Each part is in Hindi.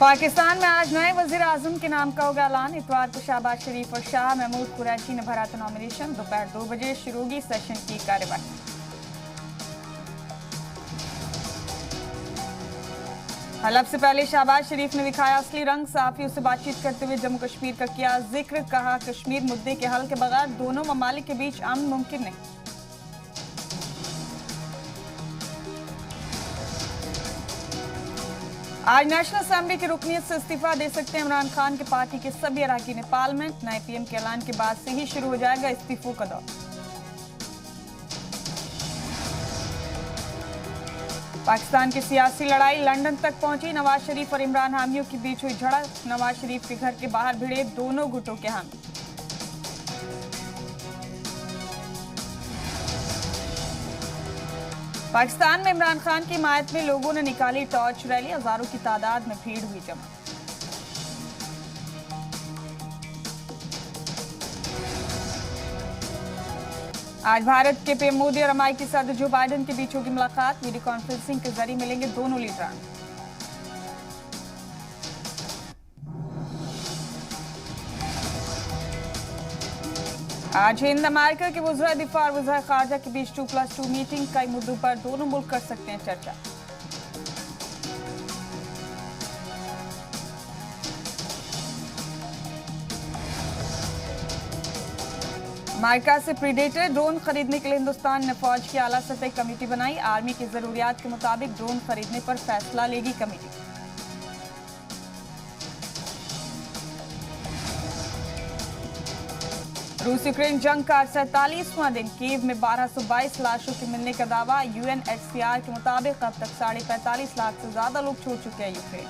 पाकिस्तान में आज नए वजीर आजम के नाम का होगा ऐलान। इतवार को शहबाज शरीफ और शाह महमूद कुरैशी ने भरा था नॉमिनेशन। दोपहर 2 बजे शुरू होगी सेशन की कार्यवाही। हलफ से पहले शहबाज शरीफ ने दिखाया असली रंग। सहाफियों से बातचीत करते हुए जम्मू कश्मीर का किया जिक्र। कहा, कश्मीर मुद्दे के हल के बगैर दोनों ममालिक के बीच अमन मुमकिन नहीं। आज नेशनल असेंबली की रुकनीत से इस्तीफा दे सकते हैं इमरान खान के पार्टी के सभी अरकान पार्लियामेंट। नए पीएम के ऐलान के बाद से ही शुरू हो जाएगा इस्तीफों का दौर। पाकिस्तान की सियासी लड़ाई लंदन तक पहुंची। नवाज शरीफ और इमरान हामियों के बीच हुई झड़प। नवाज शरीफ के घर के बाहर भिड़े दोनों गुटों के हामी। पाकिस्तान में इमरान खान की हिमायत में लोगों ने निकाली टॉर्च रैली। हजारों की तादाद में भीड़ हुई जमा। आज भारत के पीएम मोदी और अमेरिकी सदर जो बाइडेन के बीच होगी मुलाकात। वीडियो कॉन्फ्रेंसिंग के जरिए मिलेंगे दोनों लीडरान। आज हिंद अमेरिका के वज़ीर दिफा और वज़ीर खारजा के बीच 2+2 मीटिंग। कई मुद्दों पर दोनों मुल्क कर सकते हैं चर्चा। अमेरिका से प्रीडेटर ड्रोन खरीदने के लिए हिंदुस्तान ने फौज की आला सतह कमेटी बनाई। आर्मी की जरूरियात के मुताबिक ड्रोन खरीदने पर फैसला लेगी कमेटी। रूस यूक्रेन जंग का 47वां दिन। कीव में 1222 लाशों के मिलने का दावा। यूएनएचसीआर के मुताबिक अब तक 45.5 लाख से ज्यादा लोग छोड़ चुके हैं यूक्रेन।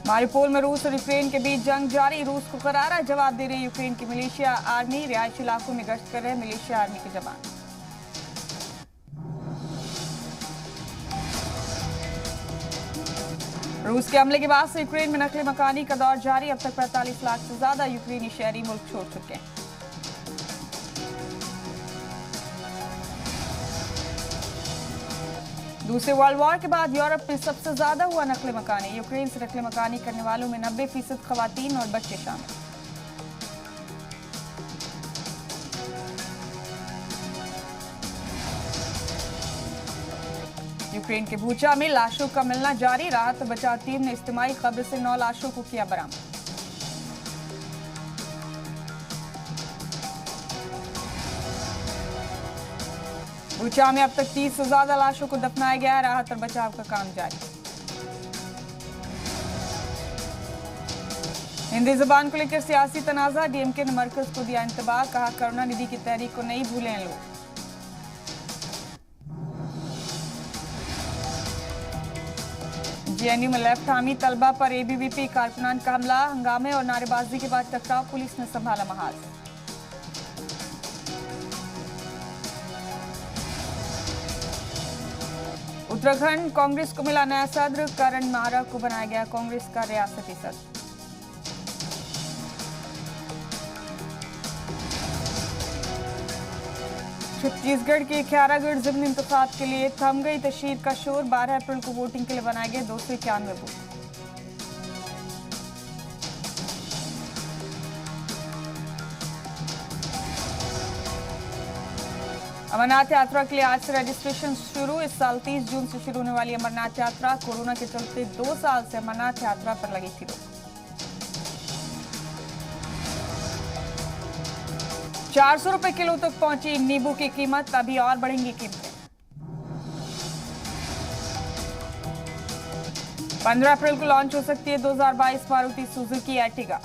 मारिउपोल में रूस और यूक्रेन के बीच जंग जारी। रूस को करारा जवाब दे रही यूक्रेन की मिलिशिया आर्मी। रिहायशी इलाकों में गश्त कर रहे मिलिशिया आर्मी के जवान। रूस के हमले के बाद से यूक्रेन में नकली मकानी का दौर जारी। अब तक 45 लाख से ज्यादा यूक्रेनी शहरी मुल्क छोड़ चुके हैं। दूसरे वर्ल्ड वॉर के बाद यूरोप में सबसे ज्यादा हुआ नकली मकानी। यूक्रेन से नकली मकानी करने वालों में 90% खवातीन और बच्चे शामिल। यूक्रेन के बूचा में लाशों का मिलना जारी। राहत और बचाव टीम ने इज्तिमाई कब्र से 9 लाशों को किया बरामद। बूचा में अब तक 30 से ज्यादा लाशों को दफनाया गया है। राहत और बचाव का काम जारी। हिंदी जुबान को लेकर सियासी तनाजा। डीएमके ने मरकज को दिया इंतबाह। कहा, करुणानिधि की तहरीक को नहीं भूलें लोग। जेएनयू में लेफ्ट हामी तलबा पर एबीवीपी कारकुनान का हमला। हंगामे और नारेबाजी के बाद टकराव। पुलिस ने संभाला महाज। उत्तराखंड कांग्रेस को मिला नया सदर। करण माहरा को बनाया गया कांग्रेस का रियासती सदर। छत्तीसगढ़ के खैरागढ़ ज़िमनी इंतखाब के लिए थम गई तशहीर का शोर। 12 अप्रैल को वोटिंग के लिए बनाए गए 291 बूथ। अमरनाथ यात्रा के लिए आज से रजिस्ट्रेशन शुरू। इस साल 30 जून से शुरू होने वाली अमरनाथ यात्रा। कोरोना के चलते 2 साल से अमरनाथ यात्रा पर लगी थी रोक। 400 रुपए किलो तक पहुंची नींबू की कीमत। अभी और बढ़ेंगी कीमतें। 15 अप्रैल को लॉन्च हो सकती है 2022 Maruti Suzuki Ertiga.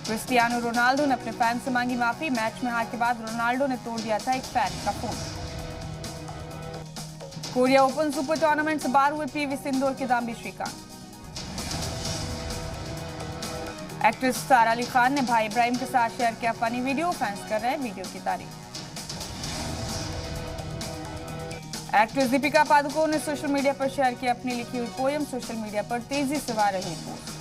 Cristiano Ronaldo ने अपने फैन से मांगी माफी। मैच में हार के बाद रोनाल्डो ने तोड़ दिया था एक फैन का phone. Korea open super tournament से बाहर हुए पीवी सिंधु और किदाम्बी श्रीकांत। एक्ट्रेस सारा अली खान ने भाई इब्राहिम के साथ शेयर किया फनी वीडियो। फैंस कर रहे हैं वीडियो की तारीफ। एक्ट्रेस दीपिका पादुकोण ने सोशल मीडिया पर शेयर किया अपनी लिखी हुई पोयम। सोशल मीडिया पर तेजी से वायरल हुई पोस्ट।